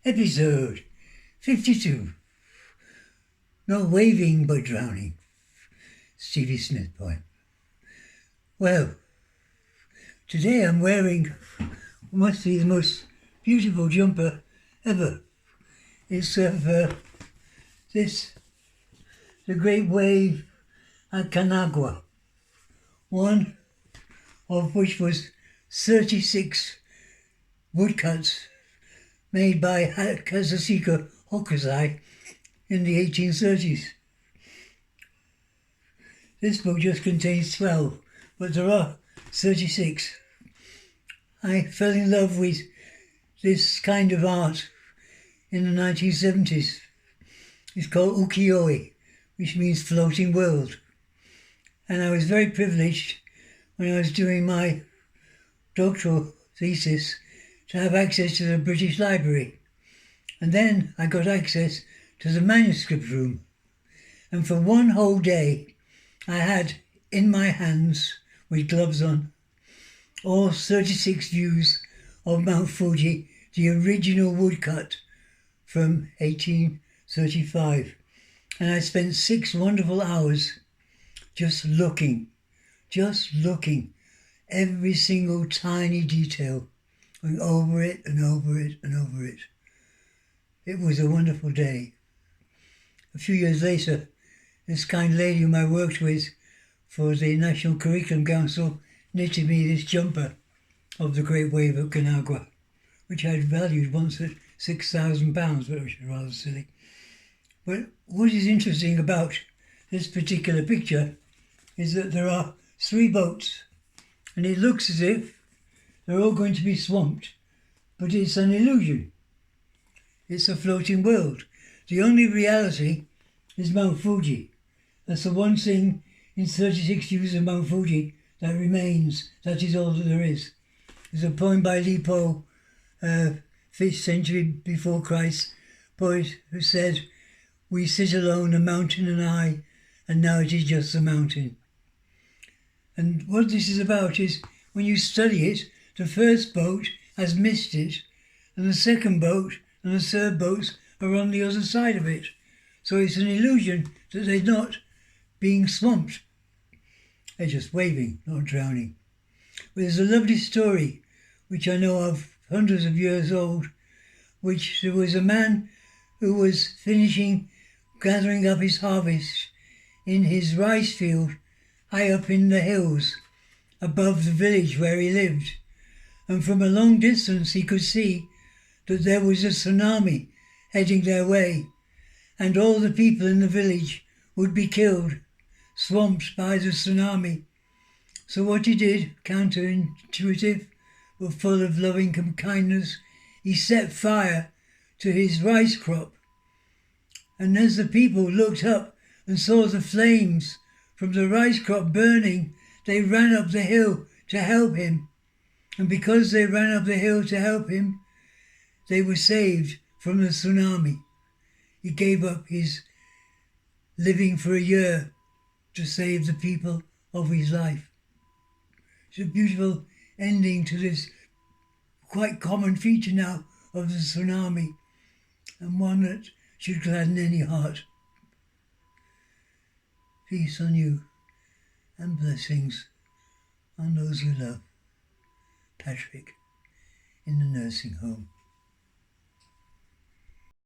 Episode 52. Not waving but drowning. Stevie Smith poem. Well, today I'm wearing what must be the most beautiful jumper ever. It's of the great wave at Kanagwa, one of which was 36 woodcuts made by Kazushika Hokusai in the 1830s. This book just contains 12, but there are 36. I fell in love with this kind of art in the 1970s. It's called ukiyo-e, which means floating world. And I was very privileged when I was doing my doctoral thesis to have access to the British Library. And then I got access to the manuscript room. And for one whole day, I had in my hands, with gloves on, all 36 views of Mount Fuji, the original woodcut from 1835. And I spent 6 wonderful hours just looking, every single tiny detail, going over it and over it and over it. It was a wonderful day. A few years later, this kind lady whom I worked with for the National Curriculum Council knitted me this jumper of the Great Wave of Kanagwa, which I'd valued once at £6,000, which was rather silly. But what is interesting about this particular picture is that there are 3 boats, and it looks as if they're all going to be swamped, but it's an illusion. It's a floating world. The only reality is Mount Fuji. That's the one thing in 36 views of Mount Fuji that remains. That is all that there is. There's a poem by Li Po, 5th century before Christ, poet who said, "We sit alone, a mountain and I, and now it is just a mountain." And what this is about is, when you study it, the first boat has missed it, and the second boat and the third boats are on the other side of it. So it's an illusion that they're not being swamped. They're just waving, not drowning. But there's a lovely story, which I know of, hundreds of years old, which there was a man who was gathering up his harvest in his rice field high up in the hills above the village where he lived. And from a long distance he could see that there was a tsunami heading their way, and all the people in the village would be killed, swamped by the tsunami. So what he did, counterintuitive, but full of loving kindness, he set fire to his rice crop. And as the people looked up and saw the flames from the rice crop burning, they ran up the hill to help him. And because they ran up the hill to help him, they were saved from the tsunami. He gave up his living for a year to save the people of his life. It's a beautiful ending to this quite common feature now of the tsunami, and one that should gladden any heart. Peace on you, and blessings on those you love. Patrick, in the nursing home.